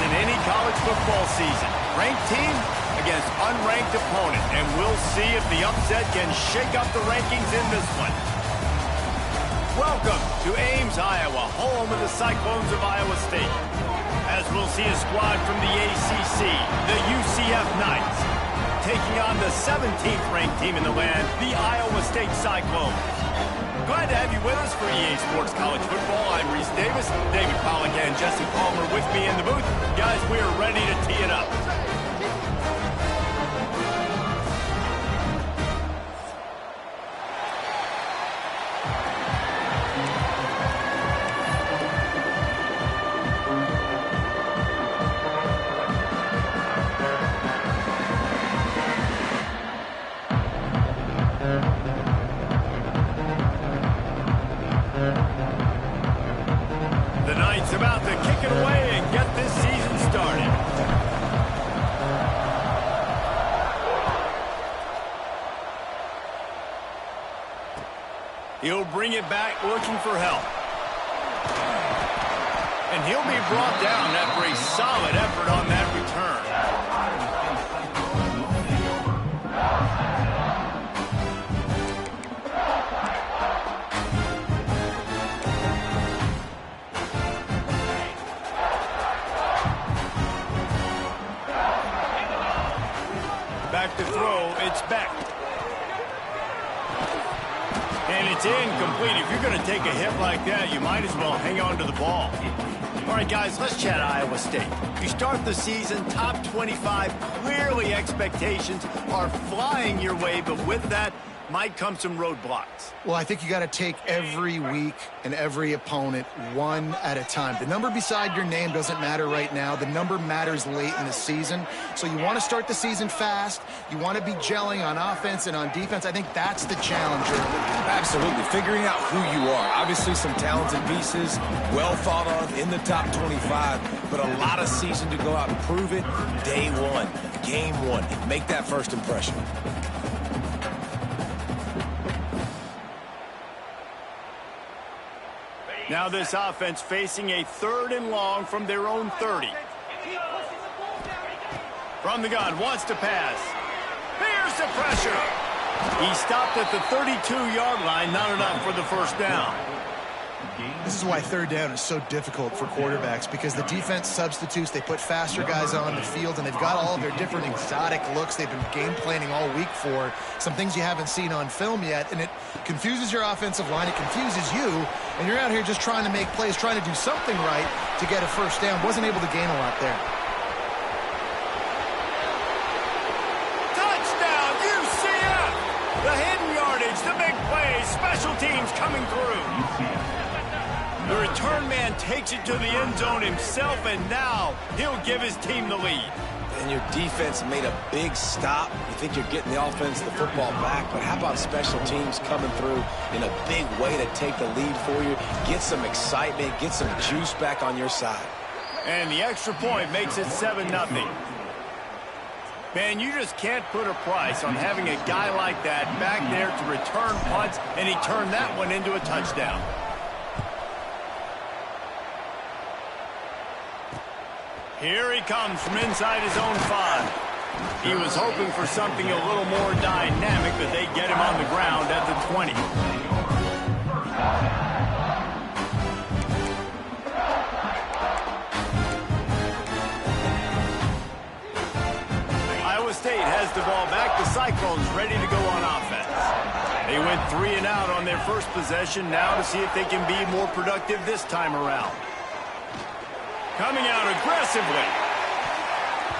in any college football season. Ranked team against unranked opponent, and we'll see if the upset can shake up the rankings in this one. Welcome to Ames, Iowa, home of the Cyclones of Iowa State. As we'll see a squad from the ACC, the UCF Knights, taking on the 17th ranked team in the land, the Iowa State Cyclones. Glad to have you with us for EA Sports College Football. I'm Reese Davis, David Pollack and Jesse Palmer with me in the booth. Guys, we are ready to tee it up. About to kick it away and get this season started. He'll bring it back looking for help. And he'll be brought down after a solid effort on that return. Back to throw, it's back. And it's incomplete. If you're going to take a hit like that, you might as well hang on to the ball. All right, guys, let's chat Iowa State. You start the season top 25. Clearly expectations are flying your way, but with that might come some roadblocks. Well, I think you got to take every week and every opponent one at a time. The number beside your name doesn't matter right now. The number matters late in the season. So you want to start the season fast. You want to be gelling on offense and on defense. I think that's the challenge. Absolutely. Figuring out who you are. Obviously some talented pieces, well thought of in the top 25, but a lot of season to go out and prove it. Day one, game one. Make that first impression. Now this offense facing a 3rd and long from their own 30. From the gun, wants to pass. Here's the pressure. He stopped at the 32-yard line, not enough for the first down. This is why 3rd down is so difficult for quarterbacks, because the defense substitutes. They put faster guys on the field, and they've got all of their different exotic looks they've been game planning all week for, some things you haven't seen on film yet, and it confuses your offensive line. It confuses you, and you're out here just trying to make plays, trying to do something right to get a first down. Wasn't able to gain a lot there. Touchdown, UCF! The hidden yardage, the big plays, special teams coming through. The return man takes it to the end zone himself, and now he'll give his team the lead. And your defense made a big stop. You think you're getting the offense, the football back, but how about special teams coming through in a big way to take the lead for you, get some excitement, get some juice back on your side. And the extra point makes it 7-0. Man, you just can't put a price on having a guy like that back there to return punts, and he turned that one into a touchdown. Here he comes from inside his own 5. He was hoping for something a little more dynamic, but they get him on the ground at the 20. Iowa State has the ball back. The Cyclones ready to go on offense. They went 3 and out on their first possession. Now to see if they can be more productive this time around. Coming out aggressively.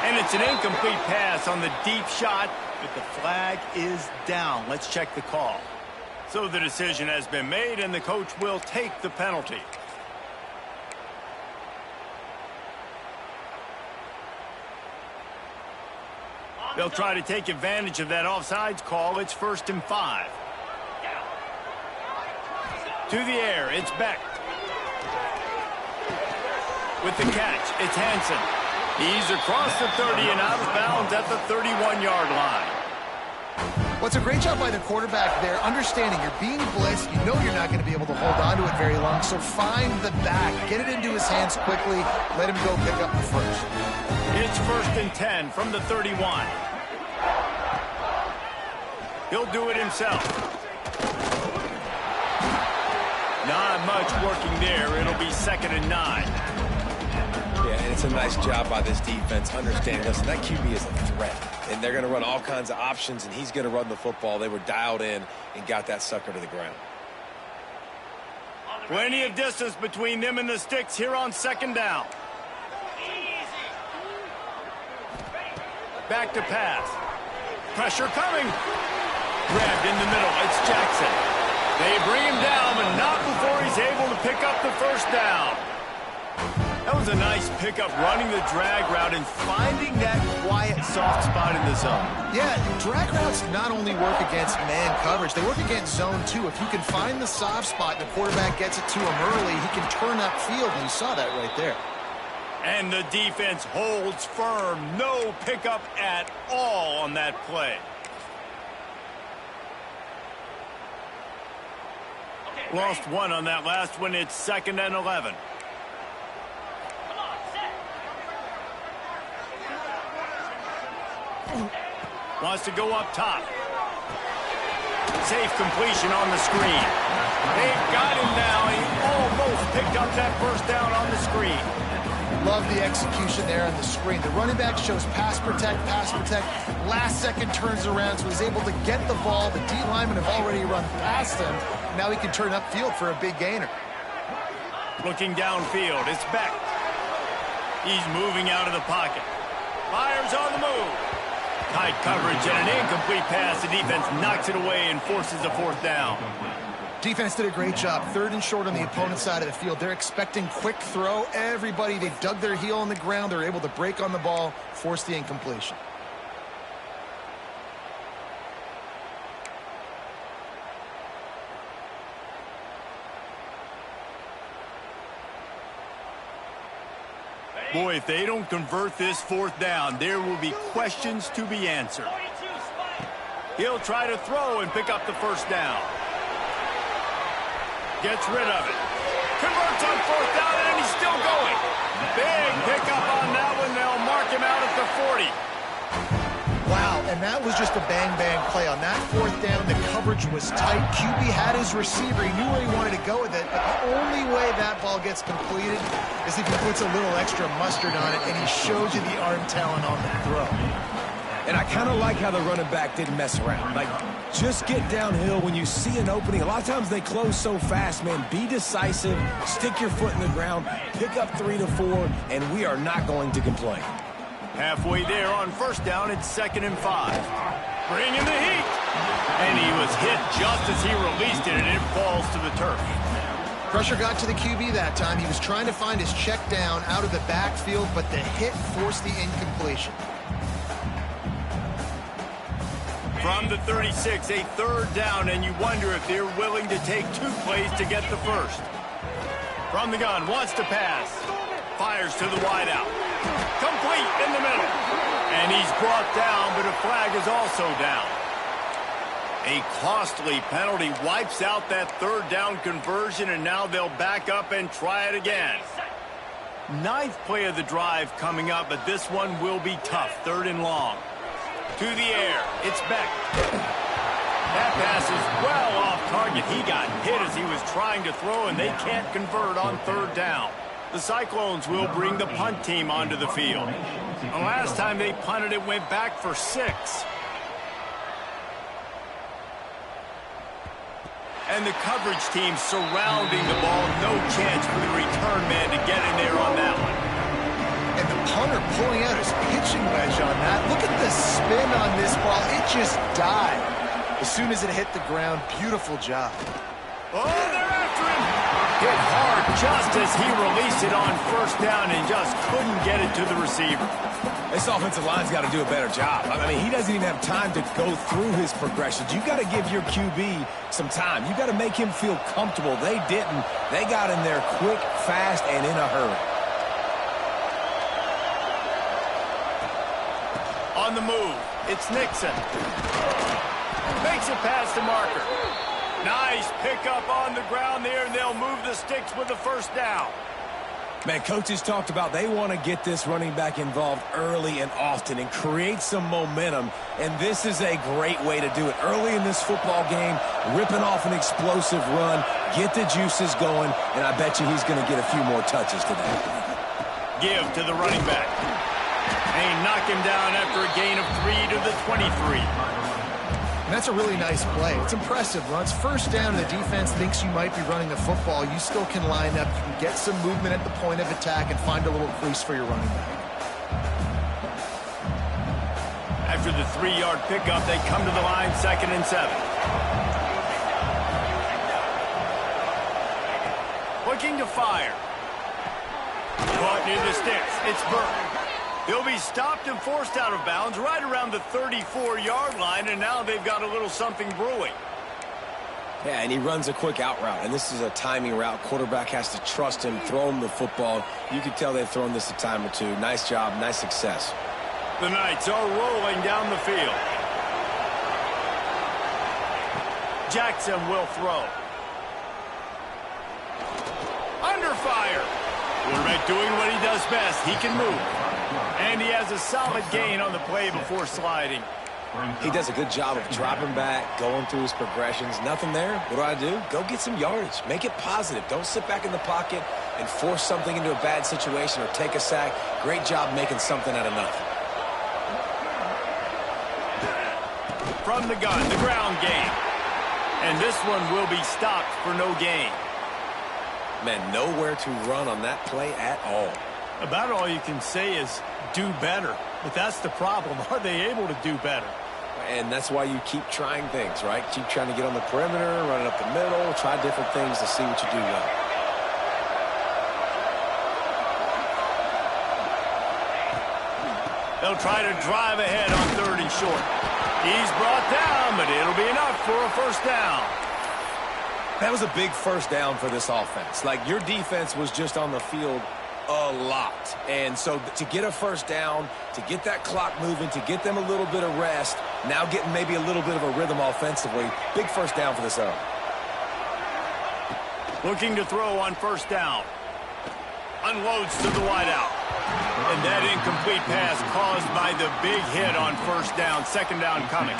And it's an incomplete pass on the deep shot, but the flag is down. Let's check the call. So the decision has been made, and the coach will take the penalty. They'll try to take advantage of that offsides call. It's 1st and 5. To the air, it's Beck. With the catch, it's Hansen. He's across the 30 and out of bounds at the 31-yard line. Well, it's a great job by the quarterback there, understanding you're being blitzed. You know you're not going to be able to hold on to it very long, so find the back. Get it into his hands quickly. Let him go pick up the first. It's 1st and 10 from the 31. He'll do it himself. Not much working there. It'll be 2nd and 9. Yeah, and it's a nice job by this defense understanding, listen, that QB is a threat. And they're going to run all kinds of options, and he's going to run the football. They were dialed in and got that sucker to the ground. Plenty of distance between them and the sticks here on 2nd down. Back to pass. Pressure coming. Grabbed in the middle. It's Jackson. They bring him down, but not before he's able to pick up the 1st down. That was a nice pickup, running the drag route and finding that quiet, soft spot in the zone. Yeah, drag routes not only work against man coverage, they work against zone too. If you can find the soft spot and the quarterback gets it to him early, he can turn upfield, and you saw that right there. And the defense holds firm. No pickup at all on that play. Lost one on that last one. It's 2nd and 11. Wants to go up top. Safe completion on the screen. They've got him now. He almost picked up that 1st down on the screen. Love the execution there on the screen. The running back shows pass protect, last second turns around, so he's able to get the ball. The D linemen have already run past him. Now he can turn upfield for a big gainer. Looking downfield, it's Beck. He's moving out of the pocket. Fires on the move. Tight coverage and an incomplete pass. The defense knocks it away and forces a 4th down. Defense did a great job. 3rd and short on the opponent's side of the field. They're expecting quick throw. Everybody, they dug their heel on the ground. They're able to break on the ball, force the incompletion. Boy, if they don't convert this 4th down, there will be questions to be answered. He'll try to throw and pick up the 1st down. Gets rid of it. Converts on 4th down, and he's still going. Big pickup on that one. They'll mark him out at the 40. Wow, and that was just a bang-bang play. On that 4th down, the coverage was tight. QB had his receiver. He knew where he wanted to go with it, but the only way that ball gets completed is if he puts a little extra mustard on it, and he shows you the arm talent on the throw. And I kind of like how the running back didn't mess around. Like, just get downhill when you see an opening. A lot of times they close so fast, man. Be decisive, stick your foot in the ground, pick up 3 to 4, and we are not going to complain. Halfway there on 1st down, it's 2nd and 5. Bringing the heat. And he was hit just as he released it, and it falls to the turf. Pressure got to the QB that time. He was trying to find his check down out of the backfield, but the hit forced the incompletion. From the 36, a 3rd down, and you wonder if they're willing to take 2 plays to get the 1st. From the gun, wants to pass. Fires to the wideout. Complete in the middle. And he's brought down, but a flag is also down. A costly penalty wipes out that 3rd down conversion, and now they'll back up and try it again. 9th play of the drive coming up, but this one will be tough. 3rd and long. To the air, it's Beck. That pass is well off target. He got hit as he was trying to throw, and they can't convert on 3rd down. The Cyclones will bring the punt team onto the field. The last time they punted, it went back for 6. And the coverage team surrounding the ball. No chance for the return man to get in there on that one. And the punter pulling out his pitching wedge on that. Look at the spin on this ball. It just died as soon as it hit the ground. Beautiful job. Oh, they're after him. Hit hard just as he released it on 1st down and just couldn't get it to the receiver. This offensive line's got to do a better job. I mean, he doesn't even have time to go through his progressions. You got to give your QB some time. You got to make him feel comfortable. They didn't. They got in there quick, fast, and in a hurry. On the move, it's Nixon. Makes it past the marker. Nice pickup on the ground there, and they'll move the sticks with the first down. Man, coaches talked about they want to get this running back involved early and often and create some momentum, and this is a great way to do it. Early in this football game, ripping off an explosive run, get the juices going, and I bet you he's going to get a few more touches today. Give to the running back. They knock him down after a gain of 3 to the 23. And that's a really nice play. It's impressive. Runs first down, and the defense thinks you might be running the football. You still can line up. You can get some movement at the point of attack and find a little crease for your running back. After the 3-yard pickup, they come to the line, 2nd and 7. Looking to fire. Caught near the sticks. It's Burke. He'll be stopped and forced out of bounds right around the 34-yard line, and now they've got a little something brewing. Yeah, and he runs a quick out route, and this is a timing route. Quarterback has to trust him, throw him the football. You can tell they've thrown this a time or two. Nice job, nice success. The Knights are rolling down the field. Jackson will throw. Under fire. Quarterback doing what he does best. He can move. And he has a solid gain on the play before sliding. He does a good job of dropping back, going through his progressions. Nothing there. What do? Go get some yardage. Make it positive. Don't sit back in the pocket and force something into a bad situation or take a sack. Great job making something out of nothing. From the gun, the ground game. And this one will be stopped for no gain. Man, nowhere to run on that play at all. About all you can say is do better. But that's the problem. Are they able to do better? And that's why you keep trying things, right? Keep trying to get on the perimeter, run it up the middle, try different things to see what you do well. They'll try to drive ahead on 3rd and short. He's brought down, but it'll be enough for a first down. That was a big first down for this offense. Like, your defense was just on the field a lot. And so to get a first down, to get that clock moving, to get them a little bit of rest, now getting maybe a little bit of a rhythm offensively, big first down for this era. Looking to throw on first down. Unloads to the wideout. And that incomplete pass caused by the big hit on first down. 2nd down coming.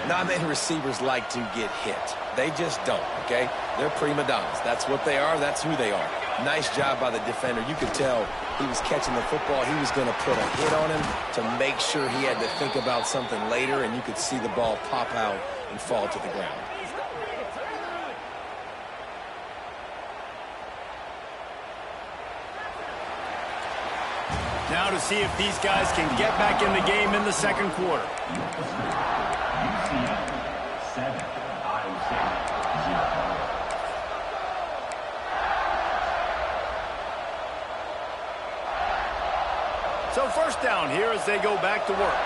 Not many receivers like to get hit. They just don't, okay? They're prima donnas. That's what they are. That's who they are. Nice job by the defender. You could tell he was catching the football. He was going to put a hit on him to make sure he had to think about something later, and you could see the ball pop out and fall to the ground. Now to see if these guys can get back in the game in the 2nd quarter. UCF 7, Iowa State 0. So first down here as they go back to work.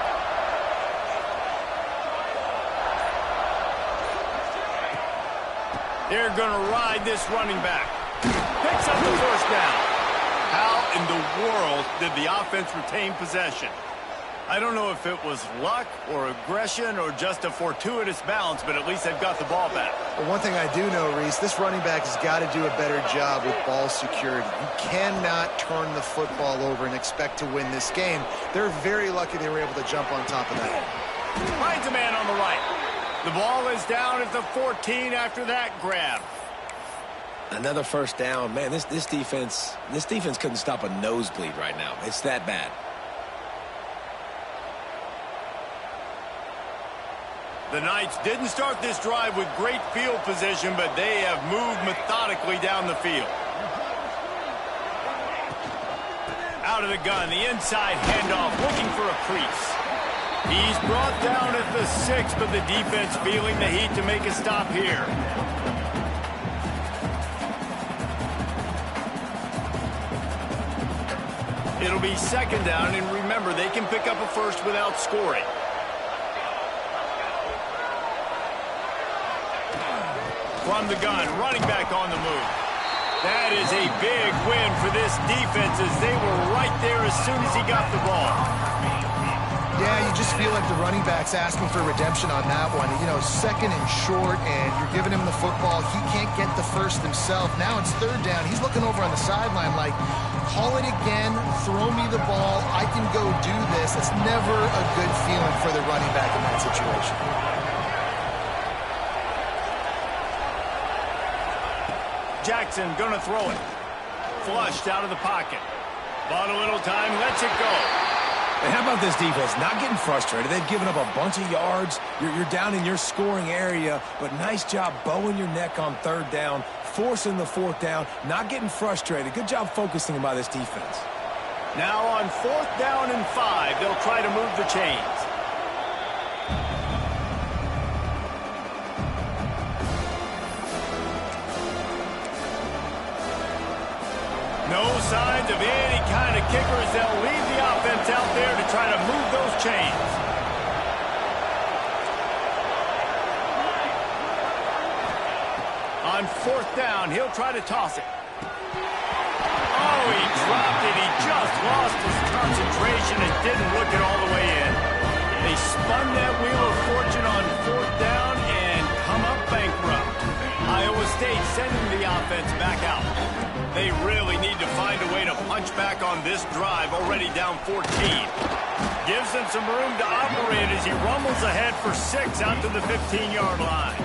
They're going to ride this running back. Picks up the first down. How in the world did the offense retain possession? I don't know if it was luck or aggression or just a fortuitous bounce, but at least they've got the ball back. Well, one thing I do know, Reese, this running back has got to do a better job with ball security. You cannot turn the football over and expect to win this game. They're very lucky they were able to jump on top of that. Finds a man on the right. The ball is down at the 14 after that grab. Another first down. Man, this defense couldn't stop a nosebleed right now. It's that bad. The Knights didn't start this drive with great field position, but they have moved methodically down the field. Out of the gun, the inside handoff, looking for a crease. He's brought down at the 6, but the defense feeling the heat to make a stop here. It'll be 2nd down, and remember, they can pick up a first without scoring. From the gun, running back on the move. That is a big win for this defense as they were right there as soon as he got the ball. Yeah, you just feel like the running back's asking for redemption on that one. You know, second and short, and you're giving him the football. He can't get the first himself. Now it's third down. He's looking over on the sideline like, call it again, throw me the ball, I can go do this. It's never a good feeling for the running back in that situation. Jackson gonna throw it. Flushed out of the pocket. Bought a little time, lets it go. And how about this defense? Not getting frustrated. They've given up a bunch of yards. You're down in your scoring area, but nice job bowing your neck on third down, forcing the fourth down, not getting frustrated. Good job focusing by this defense. Now on 4th down and 5, they'll try to move the chains. No signs of any kind of kickers. They'll leave the offense out there to try to move those chains. On 4th down, he'll try to toss it. Oh, he dropped it. He just lost his concentration and didn't look it all the way in. They spun that wheel of fortune on 4th down and come up bankrupt. Iowa State sending the offense back out. They really need to find a way to punch back on this drive, already down 14. Gives them some room to operate as he rumbles ahead for 6 out to the 15-yard line.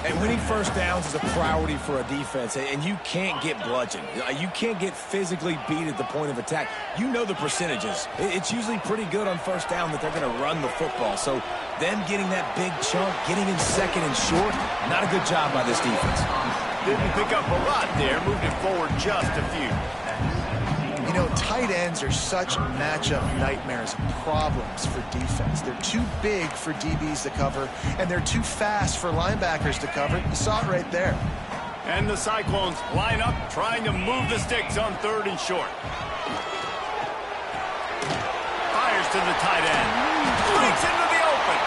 And winning first downs is a priority for a defense, and you can't get bludgeoned. You can't get physically beat at the point of attack. You know the percentages. It's usually pretty good on first down that they're going to run the football. So them getting that big chunk, getting in second and short, not a good job by this defense. Didn't pick up a lot there, moved it forward just a few. You know, tight ends are such matchup nightmares and problems for defense. They're too big for DBs to cover, and they're too fast for linebackers to cover. You saw it right there. And the Cyclones line up, trying to move the sticks on 3rd and short. Fires to the tight end. Breaks into the open.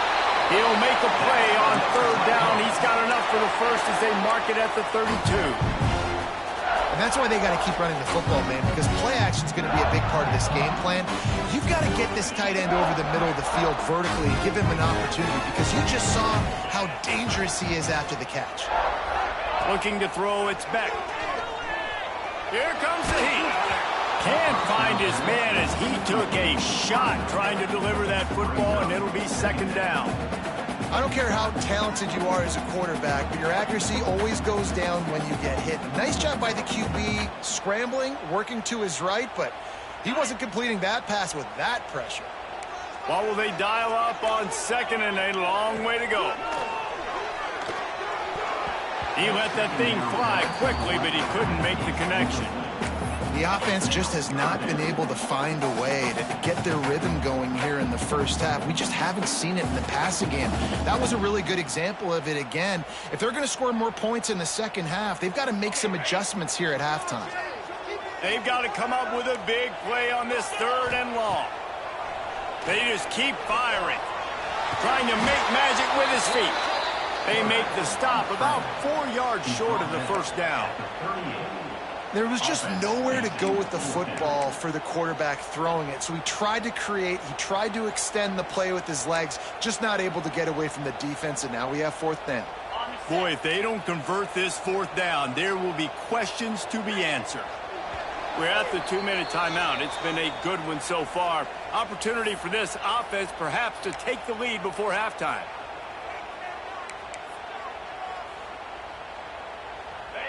He'll make a play on 3rd down. He's got enough for the first as they mark it at the 32. And that's why they got to keep running the football, man, because play action is going to be a big part of this game plan. You've got to get this tight end over the middle of the field vertically and give him an opportunity, because you just saw how dangerous he is after the catch. Looking to throw, it's Beck. Here comes the heat. Can't find his man as he took a shot trying to deliver that football, and it'll be 2nd down. I don't care how talented you are as a quarterback, but your accuracy always goes down when you get hit. Nice job by the QB scrambling, working to his right, but he wasn't completing that pass with that pressure. What will they dial up on 2nd and a long way to go? He let that thing fly quickly, but he couldn't make the connection. The offense just has not been able to find a way to get their rhythm going here in the first half. We just haven't seen it in the passing game. That was a really good example of it again. If they're going to score more points in the second half, they've got to make some adjustments here at halftime. They've got to come up with a big play on this 3rd and long. They just keep firing, trying to make magic with his feet. They make the stop about 4 yards short of the 1st down. There was just nowhere to go with the football for the quarterback throwing it. So he tried to create, he tried to extend the play with his legs, just not able to get away from the defense, and now we have 4th down. Boy, if they don't convert this 4th down, there will be questions to be answered. We're at the 2-minute timeout. It's been a good one so far. Opportunity for this offense perhaps to take the lead before halftime.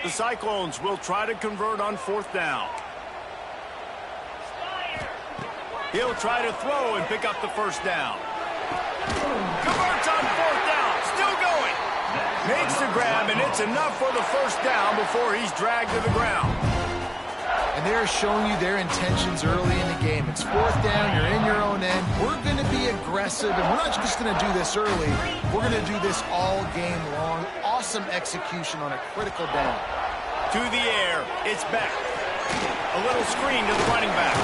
The Cyclones will try to convert on 4th down. He'll try to throw and pick up the 1st down. Converts on 4th down. Still going. Makes the grab, and it's enough for the 1st down before he's dragged to the ground. And they're showing you their intentions early in the game. It's 4th down. You're in your own end. We're going to be aggressive, and we're not just going to do this early. We're going to do this all game long. Awesome execution on a critical down. To the air, it's Beck. A little screen to the running back.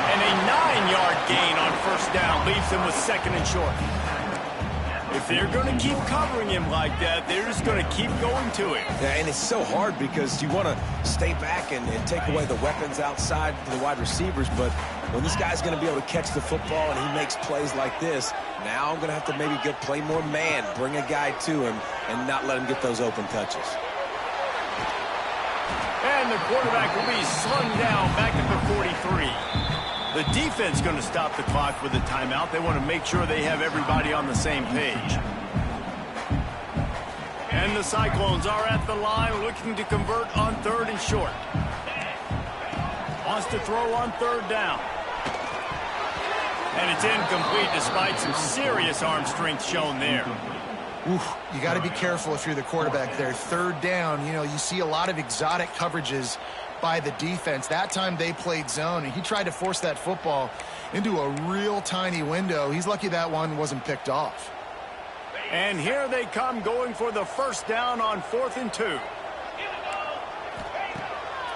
And a 9-yard gain on 1st down leaves him with 2nd and short. If they're going to keep covering him like that, they're just going to keep going to him. Yeah, and it's so hard because you want to stay back and take away the weapons outside to the wide receivers, but when this guy's going to be able to catch the football and he makes plays like this, now I'm going to have to maybe play more man, bring a guy to him, and not let him get those open touches. And the quarterback will be slung down back at the 43. The defense going to stop the clock with a timeout. They want to make sure they have everybody on the same page. And the Cyclones are at the line looking to convert on 3rd and short. Wants to throw on 3rd down. And it's incomplete despite some serious arm strength shown there. Oof, you got to be careful if you're the quarterback there. 3rd down, you know, you see a lot of exotic coverages by the defense. That time they played zone, and he tried to force that football into a real tiny window. He's lucky that one wasn't picked off. And here they come going for the 1st down on 4th and 2.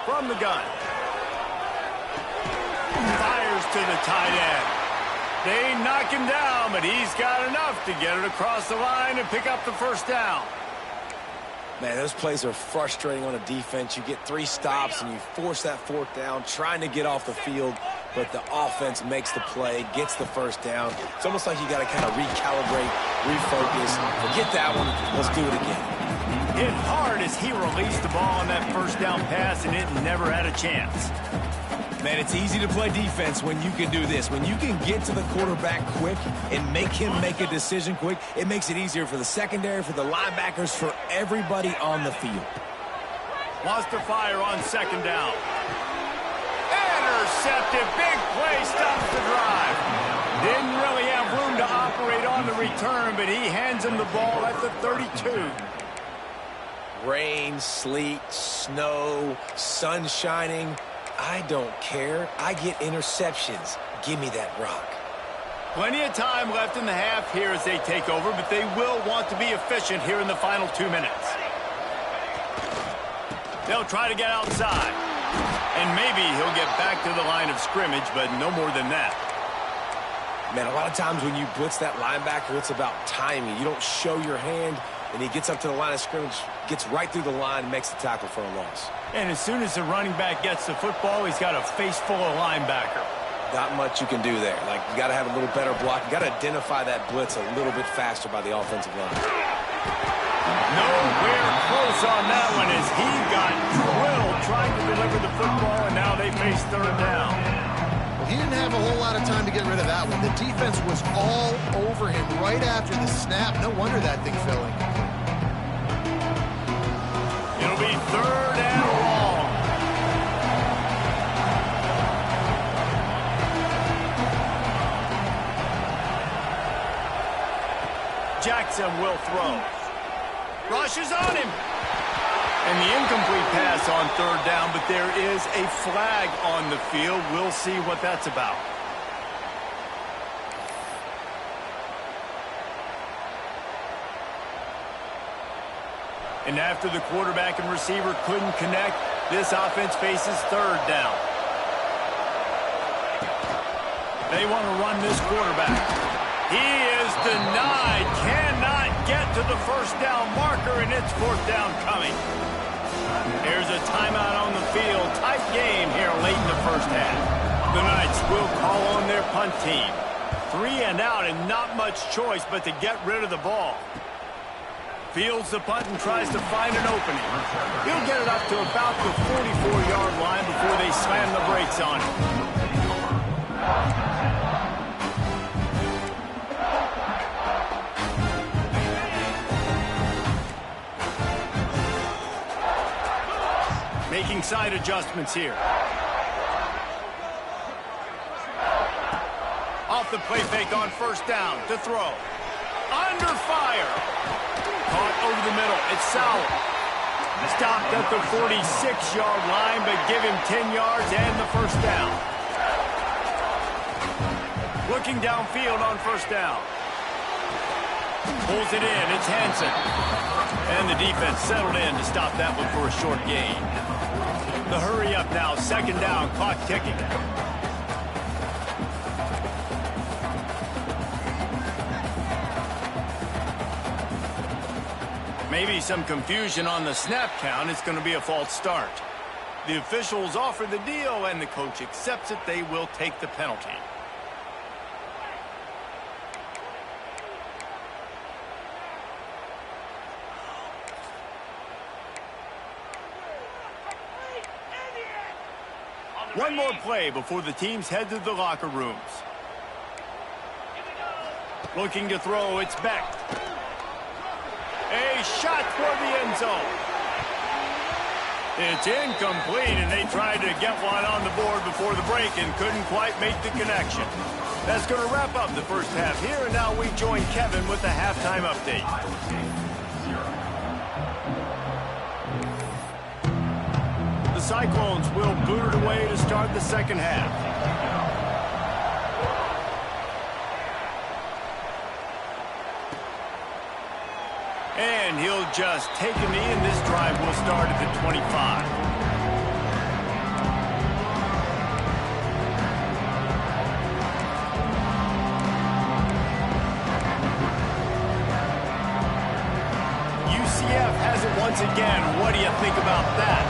From the gun. Fires to the tight end. They knock him down, but he's got enough to get it across the line and pick up the 1st down. Man, those plays are frustrating on a defense. You get 3 stops and you force that 4th down, trying to get off the field, but the offense makes the play, gets the 1st down. It's almost like you got to kind of recalibrate, refocus. Forget that one. Let's do it again. Hit hard as he released the ball on that 1st down pass, and it never had a chance. Man, it's easy to play defense when you can do this. When you can get to the quarterback quick and make him make a decision quick, it makes it easier for the secondary, for the linebackers, for everybody on the field. Wants to fire on 2nd down. Intercepted. Big play stops the drive. Didn't really have room to operate on the return, but he hands him the ball at the 32. Rain, sleet, snow, sun shining. I don't care. I get interceptions. Give me that rock. Plenty of time left in the half here as they take over, but they will want to be efficient here in the final 2 minutes. They'll try to get outside. And maybe he'll get back to the line of scrimmage, but no more than that. Man, a lot of times when you blitz that linebacker, it's about timing. You don't show your hand, and he gets up to the line of scrimmage, gets right through the line, and makes the tackle for a loss. And as soon as the running back gets the football, he's got a face full of linebacker. Not much you can do there. Like, you got to have a little better block. You got to identify that blitz a little bit faster by the offensive line. Nowhere close on that one as he got drilled trying to deliver the football, and now they face 3rd down. Well, he didn't have a whole lot of time to get rid of that one. The defense was all over him right after the snap. No wonder that thing filling. It'll be 3rd and long. Jackson will throw. Rushes on him. And the incomplete pass on 3rd down, but there is a flag on the field. We'll see what that's about. And after the quarterback and receiver couldn't connect, this offense faces 3rd down. They want to run this quarterback. He is denied. Cannot get to the 1st down marker, and it's 4th down coming. There's a timeout on the field. Tight game here late in the 1st half. The Knights will call on their punt team. 3 and out and not much choice but to get rid of the ball. Fields the punt and tries to find an opening. He'll get it up to about the 44-yard line before they slam the brakes on him. Making side adjustments here. Off the play fake on 1st down to throw. Under fire. Caught over the middle. It's Sauer. Stopped at the 46-yard line, but give him 10 yards and the 1st down. Looking downfield on 1st down. Pulls it in. It's Hansen. And the defense settled in to stop that one for a short gain. The hurry up now. 2nd down. Clock ticking. Maybe some confusion on the snap count. It's going to be a false start. The officials offer the deal, and the coach accepts it. They will take the penalty. One more play before the teams head to the locker rooms. Looking to throw, it's Beck. A shot toward the end zone. It's incomplete, and they tried to get one on the board before the break and couldn't quite make the connection. That's going to wrap up the first half here, and now we join Kevin with the halftime update. The Cyclones will boot it away to start the second half. And he'll just take a knee, and this drive will start at the 25. UCF has it once again. What do you think about that?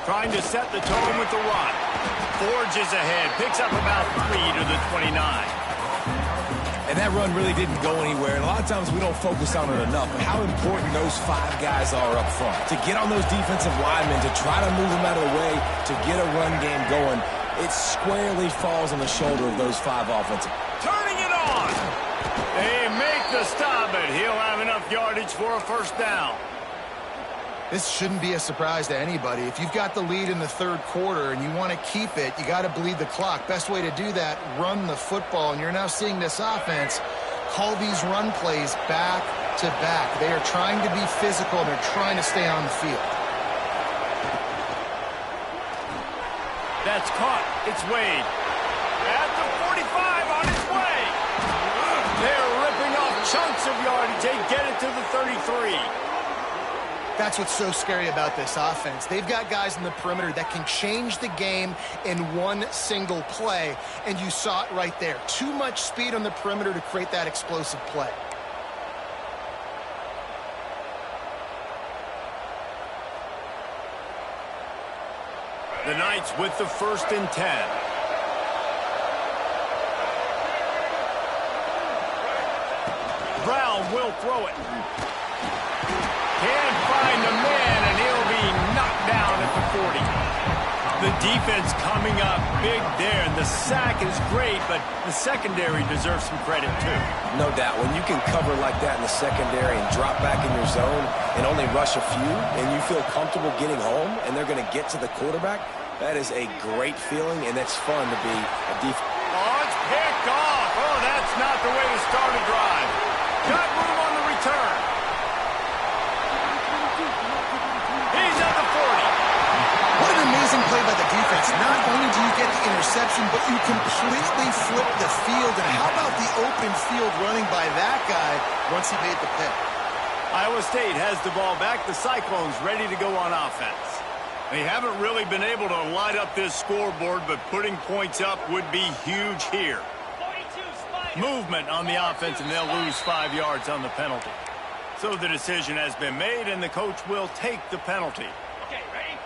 Trying to set the tone with the run. Forges ahead, picks up about 3 to the 29. And that run really didn't go anywhere. And a lot of times we don't focus on it enough. But how important those 5 guys are up front. To get on those defensive linemen, to try to move them out of the way, to get a run game going, it squarely falls on the shoulder of those 5 offensive. Turning it on. They make the stop, but he'll have enough yardage for a first down. This shouldn't be a surprise to anybody. If you've got the lead in the third quarter and you want to keep it, you got to bleed the clock. Best way to do that, run the football. And you're now seeing this offense call these run plays back to back. They are trying to be physical, and they're trying to stay on the field. That's caught. It's Wade. At the 45 on its way. They're ripping off chunks of yardage. They get it to the 33. That's what's so scary about this offense. They've got guys in the perimeter that can change the game in one single play, and you saw it right there. Too much speed on the perimeter to create that explosive play. The Knights with the 1st and 10. Brown will throw it. Can't find the man, and he'll be knocked down at the 40. The defense coming up big there, and the sack is great, but the secondary deserves some credit too. No doubt. When you can cover like that in the secondary and drop back in your zone and only rush a few, and you feel comfortable getting home, and they're going to get to the quarterback, that is a great feeling, and it's fun to be a defense. Oh, it's picked off. Oh, that's not the way to start a drive. Got room on the return. He's at the 40. What an amazing play by the defense. Not only do you get the interception, but you completely flip the field. And how about the open field running by that guy once he made the pick? Iowa State has the ball back. The Cyclones ready to go on offense. They haven't really been able to light up this scoreboard, but putting points up would be huge here. Movement on the offense, and they'll lose 5 yards on the penalty. So the decision has been made, and the coach will take the penalty. Okay, ready?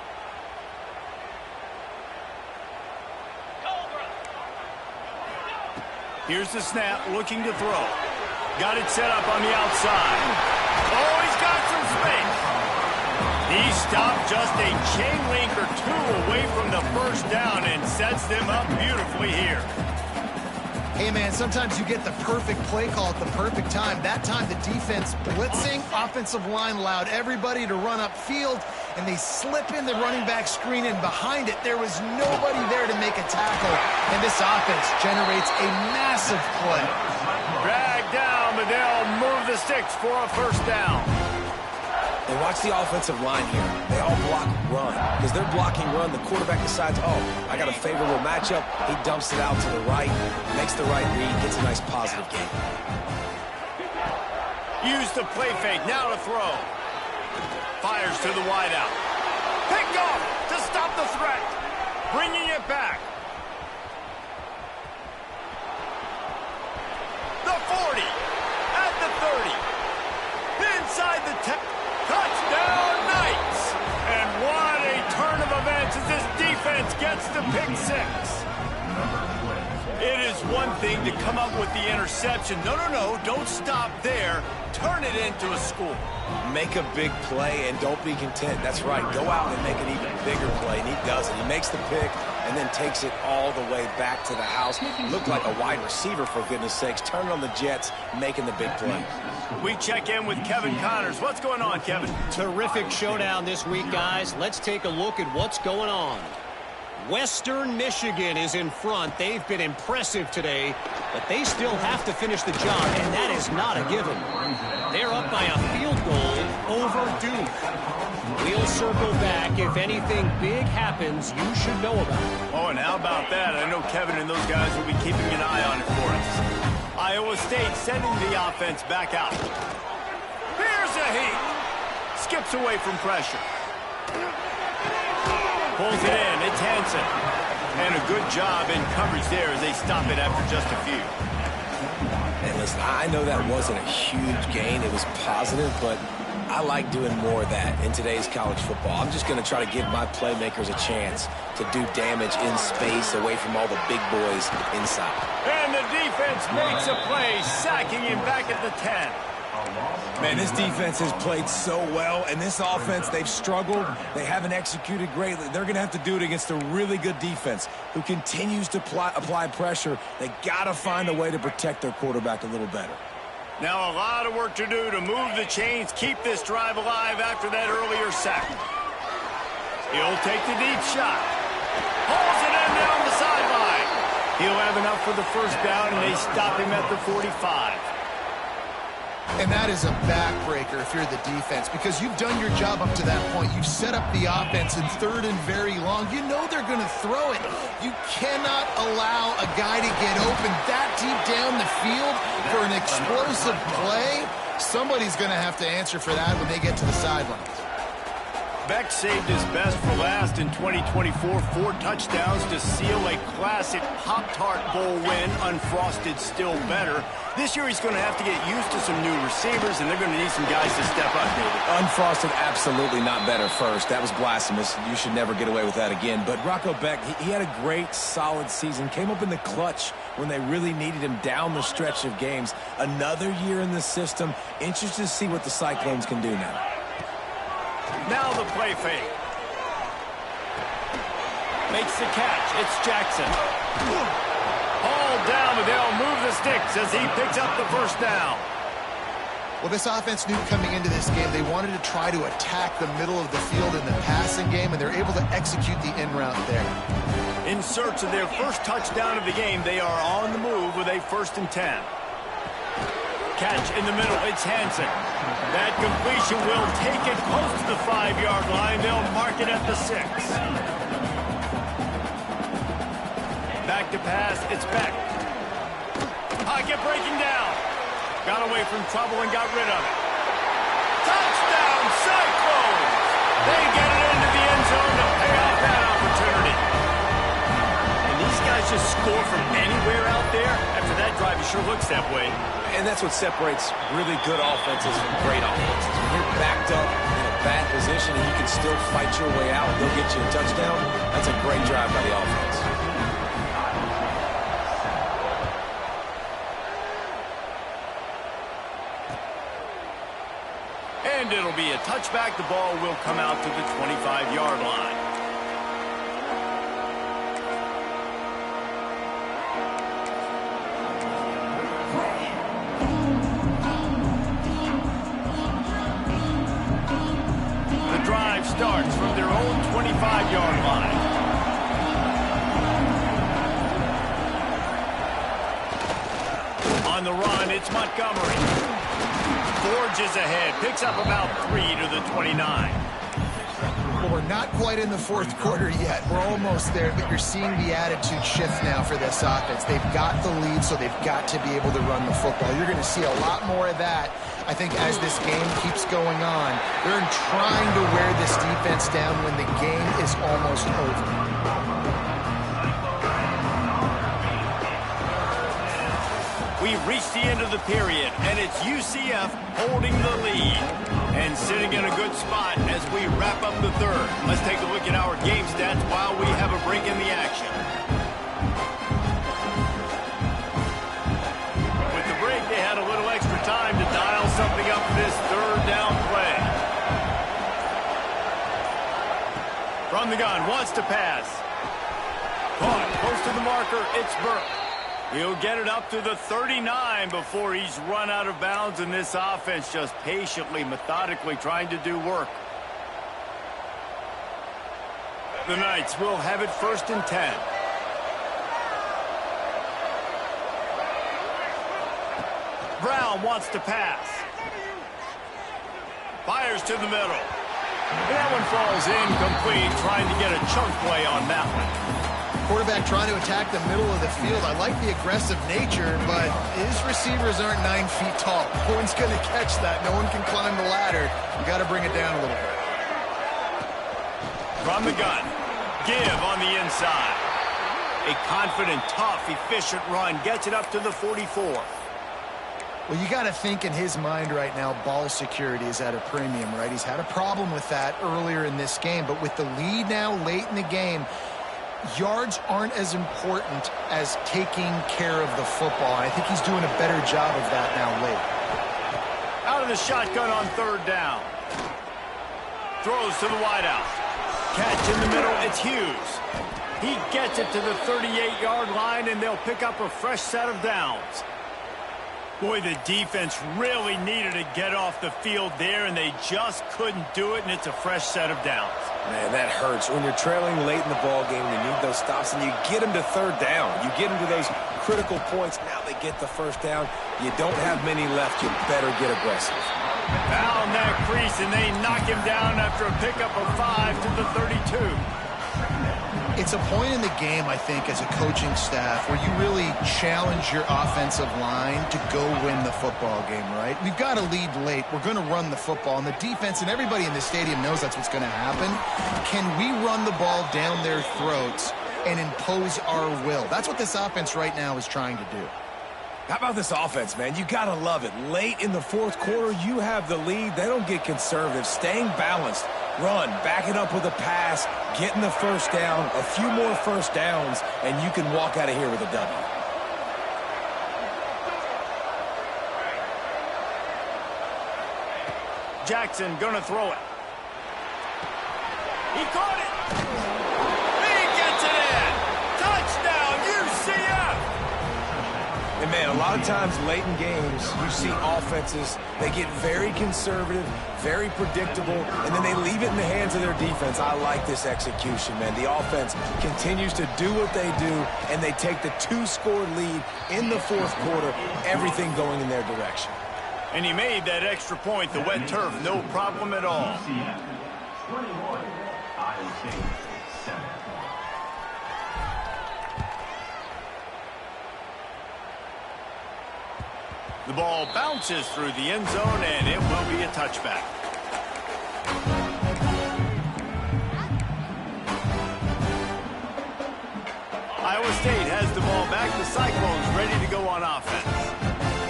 Here's the snap, looking to throw. Got it set up on the outside. Oh, he's got some space. He stopped just a chain link or 2 away from the first down and sets them up beautifully here. Hey, man, sometimes you get the perfect play call at the perfect time. That time, the defense blitzing, offensive line allowed everybody to run upfield, and they slip in the running back screen, and behind it, there was nobody there to make a tackle, and this offense generates a massive play. Dragged down, but they'll move the sticks for a first down. And watch the offensive line here. They all block run. Because they're blocking run, the quarterback decides, oh, I got a favorable matchup. He dumps it out to the right, makes the right read, gets a nice positive gain. Use the play fake, now to throw. Fires to the wideout. Picked off to stop the threat. Bringing it back. The 40, at the 30, inside the 10. Touchdown, Knights! And what a turn of events as this defense gets the pick six. It is one thing to come up with the interception. No, don't stop there. Turn it into a score. Make a big play and don't be content. That's right. Go out and make an even bigger play, and he does it. He makes the pick and then takes it all the way back to the house. Looked like a wide receiver, for goodness sakes. Turning on the Jets, making the big play. We check in with Kevin Connors. What's going on, Kevin? Terrific showdown this week, guys. Let's take a look at what's going on. Western Michigan is in front. They've been impressive today, but they still have to finish the job, and that is not a given. They're up by a field goal over Duke. We'll circle back. If anything big happens, you should know about it. Oh, and how about that? I know Kevin and those guys will be keeping an eye on it for us. Iowa State sending the offense back out. Here's a heat. Skips away from pressure. Pulls it in. It's Hansen. And a good job in coverage there as they stop it after just a few. And listen, I know that wasn't a huge gain. It was positive, but I like doing more of that in today's college football. I'm just going to try to give my playmakers a chance to do damage in space away from all the big boys inside. And the defense makes a play, sacking him back at the 10. Man, this defense has played so well, and this offense, they've struggled. They haven't executed greatly. They're going to have to do it against a really good defense who continues to apply pressure. They got to find a way to protect their quarterback a little better. Now a lot of work to do to move the chains, keep this drive alive after that earlier sack. He'll take the deep shot. Hauls it in down the sideline. He'll have enough for the first down, and they stop him at the 45. And that is a backbreaker if you're the defense, because you've done your job up to that point. You've set up the offense in third and very long. You know they're going to throw it. You cannot allow a guy to get open that deep down the field for an explosive play. Somebody's going to have to answer for that when they get to the sidelines. Beck saved his best for last in 2024. 4 touchdowns to seal a classic Pop-Tart Bowl win. Unfrosted still better. This year he's going to have to get used to some new receivers, and they're going to need some guys to step up, David. Unfrosted, absolutely not better first. That was blasphemous. You should never get away with that again. But Rocco Beck, he had a great, solid season. Came up in the clutch when they really needed him down the stretch of games. Another year in the system. Interested to see what the Cyclones can do now. Now the play fake. Makes the catch. It's Jackson. Hauled down, but they'll move the sticks as he picks up the first down. Well, this offense knew coming into this game they wanted to try to attack the middle of the field in the passing game, and they're able to execute the in route there. In search of their first touchdown of the game, they are on the move with a 1st and 10. Catch in the middle. It's Hansen. That completion will take it close to the 5-yard line. They'll mark it at the 6. Back to pass. It's Beck. Pocket breaking down. Got away from trouble and got rid of it. Touchdown, Cyclones! They get it into the end zone to pay off that opportunity. And these guys just score from anywhere out there. After that drive, it sure looks that way. And that's what separates really good offenses from great offenses. When you're backed up in a bad position and you can still fight your way out, they'll get you a touchdown. That's a great drive by the offense. And it'll be a touchback. The ball will come out to the 25-yard line. The drive starts from their own 25-yard line. On the run, it's Montgomery. Forges ahead, picks up about 3 to the 29. Well, we're not quite in the 4th quarter yet. We're almost there, but you're seeing the attitude shift now for this offense. They've got the lead, so they've got to be able to run the football. You're going to see a lot more of that, I think, as this game keeps going on. They're trying to wear this defense down when the game is almost over. We We've reached the end of the period, and it's UCF holding the lead and sitting in a good spot as we wrap up the third. Let's take a look at our game stats while we have a break in the action. With the break, they had a little extra time to dial something up for this third down play. From the gun, wants to pass. Caught, close to the marker, it's Burke. He'll get it up to the 39 before he's run out of bounds, and this offense just patiently, methodically trying to do work. The Knights will have it 1st and 10. Brown wants to pass. Fires to the middle. And that one falls incomplete, trying to get a chunk play on that one. Quarterback trying to attack the middle of the field. I like the aggressive nature, but his receivers aren't 9 feet tall. No one's going to catch that. No one can climb the ladder. You got to bring it down a little bit. From the gun, give on the inside. A confident, tough, efficient run gets it up to the 44. Well, you got to think in his mind right now, ball security is at a premium, right? He's had a problem with that earlier in this game, but with the lead now late in the game, yards aren't as important as taking care of the football. I think he's doing a better job of that now late. Out of the shotgun on 3rd down. Throws to the wideout. Catch in the middle, it's Hughes. He gets it to the 38-yard line, and they'll pick up a fresh set of downs. Boy, the defense really needed to get off the field there, and they just couldn't do it, and it's a fresh set of downs. Man, that hurts. When you're trailing late in the ball game, you need those stops, and you get them to 3rd down. You get them to those critical points. Now they get the 1st down. You don't have many left. You better get aggressive. Down that crease, and they knock him down after a pickup of 5 to the 32. It's a point in the game, I think, as a coaching staff where you really challenge your offensive line to go win the football game, right? We've got to lead late. We're going to run the football, and the defense and everybody in the stadium knows that's what's going to happen. Can we run the ball down their throats and impose our will? That's what this offense right now is trying to do. How about this offense, man? You got to love it. Late in the 4th quarter, you have the lead. They don't get conservative. Staying balanced. Run, back it up with a pass, getting the 1st down, a few more 1st downs, and you can walk out of here with a W. Jackson gonna throw it. He caught it. He gets it in. Touchdown, UCF. And, man, a lot of times late in games, you see offenses, they get very conservative, very predictable, and then they leave it in the hands of their defense. I like this execution, man. The offense continues to do what they do, and they take the 2-score lead in the 4th quarter, everything going in their direction. And he made that extra point, the wet turf, no problem at all. The ball bounces through the end zone, and it will be a touchback. Iowa State has the ball back. The Cyclones ready to go on offense.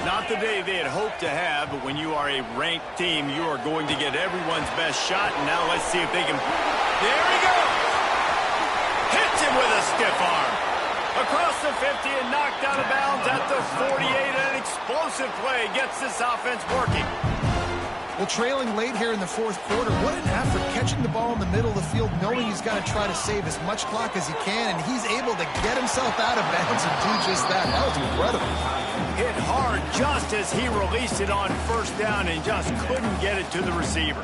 Not the day they had hoped to have, but when you are a ranked team, you are going to get everyone's best shot. And now let's see if they can... There he goes! Hits him with a stiff arm. Across the 50 and knocked out of bounds at the 48. An explosive play gets this offense working. Well, trailing late here in the 4th quarter, what an effort catching the ball in the middle of the field, knowing he's got to try to save as much clock as he can, and he's able to get himself out of bounds and do just that. That was incredible. Hit hard just as he released it on 1st down and just couldn't get it to the receiver.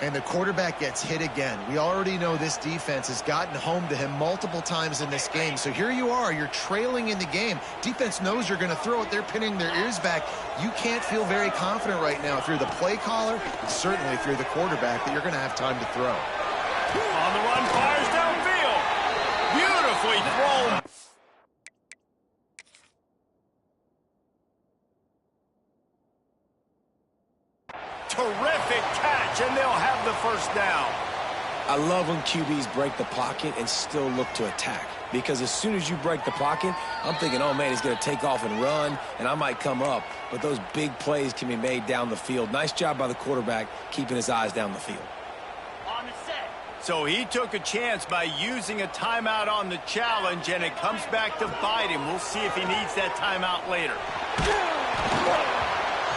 And the quarterback gets hit again. We already know this defense has gotten home to him multiple times in this game. So here you are, you're trailing in the game. Defense knows you're going to throw it. They're pinning their ears back. You can't feel very confident right now if you're the play caller, and certainly if you're the quarterback, that you're going to have time to throw. On the run, fires downfield. Beautifully thrown. Terrific catch, and they'll have the 1st down. I love when QBs break the pocket and still look to attack. Because as soon as you break the pocket, I'm thinking, oh, man, he's going to take off and run, and I might come up. But those big plays can be made down the field. Nice job by the quarterback keeping his eyes down the field. On the set. So he took a chance by using a timeout on the challenge, and it comes back to bite him. We'll see if he needs that timeout later.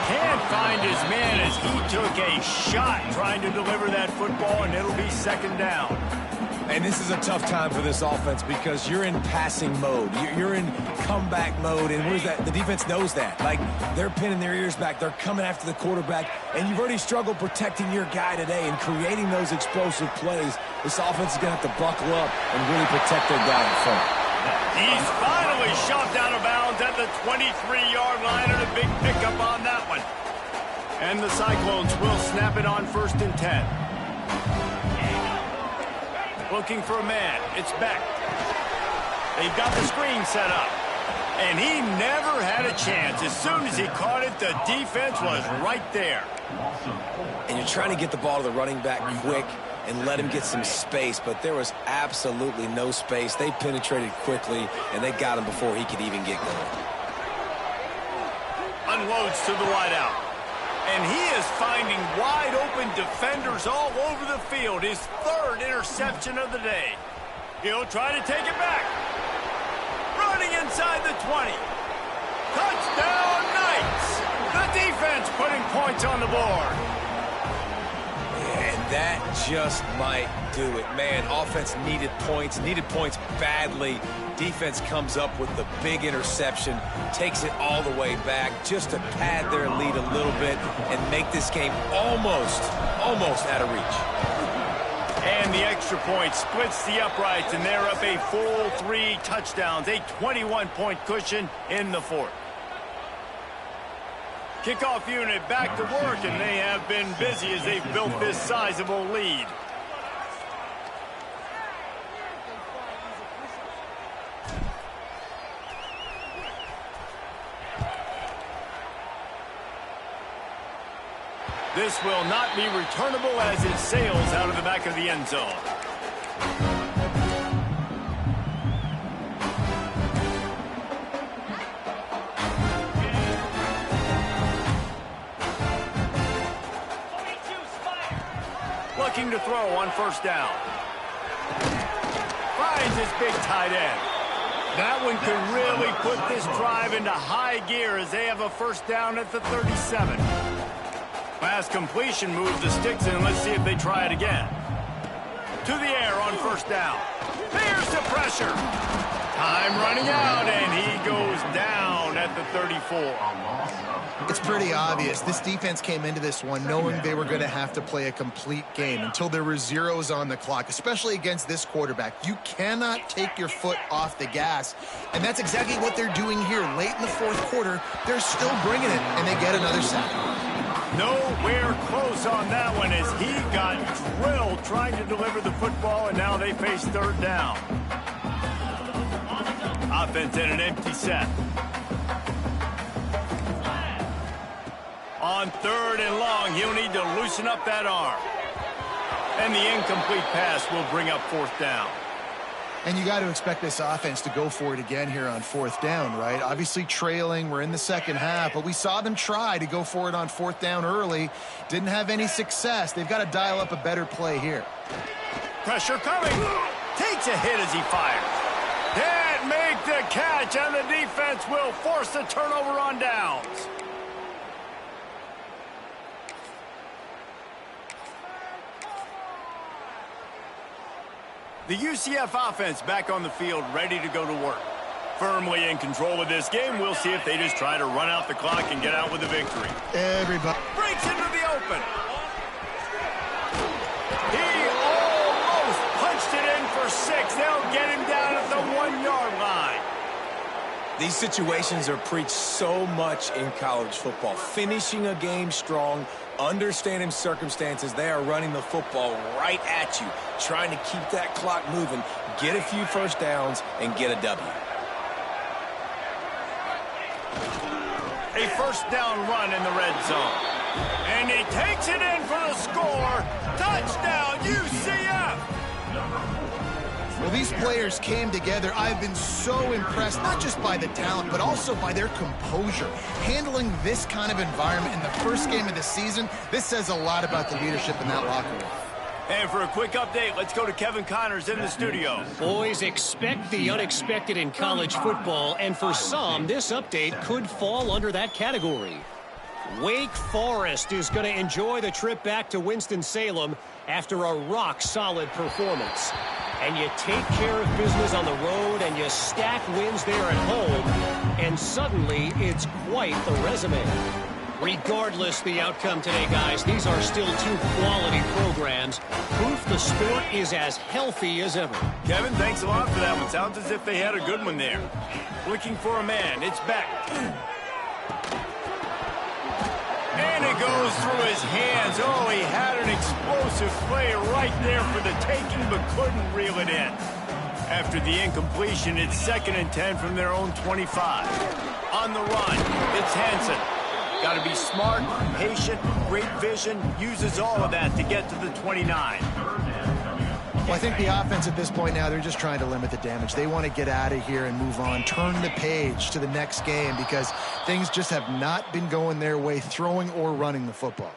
Can't find his man as he took a shot trying to deliver that football, and it'll be second down. And this is a tough time for this offense because you're in passing mode. You're in comeback mode, and where's that? The defense knows that. Like, they're pinning their ears back. They're coming after the quarterback, and you've already struggled protecting your guy today and creating those explosive plays. This offense is going to have to buckle up and really protect their guy in front. He's finally shoved out of bounds at the 23-yard line, and a big pickup on that one. And the Cyclones will snap it on 1st and 10. Looking for a man. It's Beck. They've got the screen set up. And he never had a chance. As soon as he caught it, the defense was right there. And you're trying to get the ball to the running back quick and let him get some space, but there was absolutely no space. They penetrated quickly, and they got him before he could even get going. Unloads to the wideout. And he is finding wide-open defenders all over the field. His 3rd interception of the day. He'll try to take it back. Running inside the 20. Touchdown, Knights! The defense putting points on the board. And that just might do it. Man, offense needed points badly. Defense comes up with the big interception, takes it all the way back just to pad their lead a little bit and make this game almost out of reach. And the extra point splits the uprights, and they're up a full 3 touchdowns, a 21-point cushion in the 4th. Kickoff unit back to work, and they have been busy as they've built this sizable lead. This will not be returnable as it sails out of the back of the end zone. Looking to throw on 1st down. Finds his big tight end. That one could really put this drive into high gear as they have a 1st down at the 37. Pass completion moves the sticks in. Let's see if they try it again. To the air on 1st down. There's the pressure. Time running out, and he goes down at the 34. It's pretty obvious. This defense came into this one knowing they were going to have to play a complete game until there were zeros on the clock, especially against this quarterback. You cannot take your foot off the gas, and that's exactly what they're doing here. Late in the 4th quarter, they're still bringing it, and they get another sack. Nowhere close on that one as he got drilled trying to deliver the football, and now they face 3rd down. Offense in an empty set. On 3rd and long, he'll need to loosen up that arm. And the incomplete pass will bring up 4th down. And you got to expect this offense to go for it again here on 4th down, right? Obviously trailing, we're in the 2nd half, but we saw them try to go for it on 4th down early. Didn't have any success. They've got to dial up a better play here. Pressure coming. Takes a hit as he fires. Can't make the catch, and the defense will force a turnover on downs. The UCF offense back on the field, ready to go to work. Firmly in control of this game. We'll see if they just try to run out the clock and get out with a victory. Everybody Breaks into the open. He almost punched it in for 6. They'll get him down at the 1-yard line. These situations are preached so much in college football. Finishing a game strong, understanding circumstances. They are running the football right at you, trying to keep that clock moving, get a few 1st downs, and get a W. A 1st down run in the red zone. And he takes it in for the score. Touchdown, UCF! these players came together. I've been so impressed, not just by the talent, but also by their composure. Handling this kind of environment in the first game of the season, this says a lot about the leadership in that locker room. And for a quick update, let's go to Kevin Connors in the studio. Boys, expect the unexpected in college football, and for some, this update could fall under that category. Wake Forest is going to enjoy the trip back to Winston-Salem after a rock-solid performance. And you take care of business on the road, and you stack wins there at home, and suddenly it's quite the resume. Regardless the outcome today, guys, these are still two quality programs. Proof the sport is as healthy as ever. Kevin, thanks a lot for that one. Sounds as if they had a good one there. Looking for a man. It's back. And it goes through his hands. Oh, he had an explosive play right there for the taking, but couldn't reel it in. After the incompletion, it's 2nd and 10 from their own 25. On the run, it's Hansen. Got to be smart, patient, great vision, uses all of that to get to the 29. Well, I think the offense at this point now, they're just trying to limit the damage. They want to get out of here and move on, turn the page to the next game because things just have not been going their way, throwing or running the football.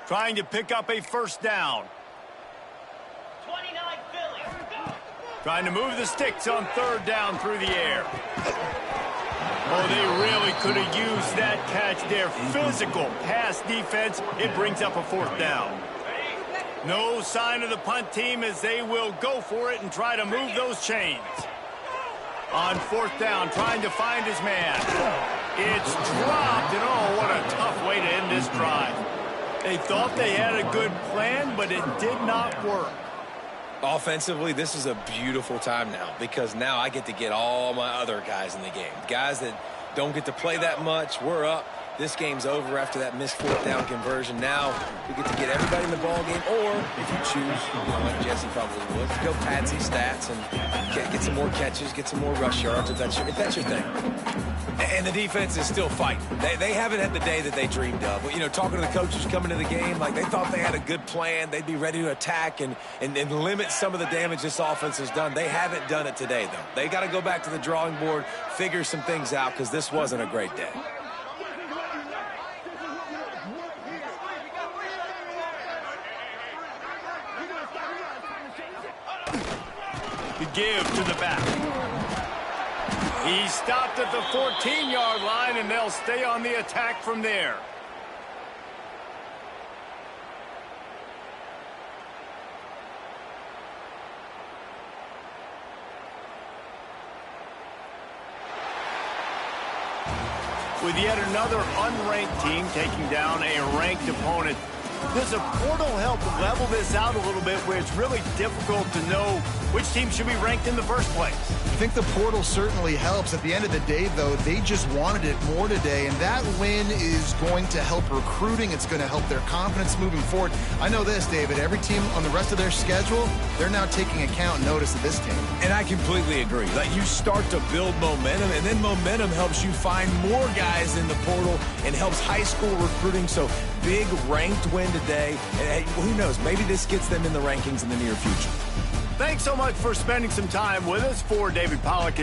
Trying to pick up a first down. 29 Philly. Trying to move the sticks on 3rd down through the air. Oh, they really could have used that catch there. Physical pass defense. It brings up a 4th down. No sign of the punt team as they will go for it and try to move those chains. On 4th down, trying to find his man. It's dropped, and oh, what a tough way to end this drive. They thought they had a good plan, but it did not work. Offensively, this is a beautiful time now because now I get to get all my other guys in the game. Guys that don't get to play that much, we're up. This game's over after that missed 4th down conversion. Now we get to get everybody in the ball game, or if you choose, like Jesse probably would, go padsy stats and get some more catches, get some more rush yards if that's your thing. And the defense is still fighting. They haven't had the day that they dreamed of. But, you know, talking to the coaches coming to the game, like they thought they had a good plan. They'd be ready to attack and limit some of the damage this offense has done. They haven't done it today, though. They got to go back to the drawing board, figure some things out because this wasn't a great day. The give to the back. He stopped at the 14-yard line, and they'll stay on the attack from there. With yet another unranked team taking down a ranked opponent, does a portal help level this out a little bit where it's really difficult to know which team should be ranked in the first place? I think the portal certainly helps. At the end of the day, though, they just wanted it more today, and that win is going to help recruiting. It's going to help their confidence moving forward. I know this, David. Every team on the rest of their schedule, they're now taking account and notice of this team. And I completely agree. Like, you start to build momentum, and then momentum helps you find more guys in the portal and helps high school recruiting. So big ranked win today. And who knows, maybe this gets them in the rankings in the near future. Thanks so much for spending some time with us. For David Pollack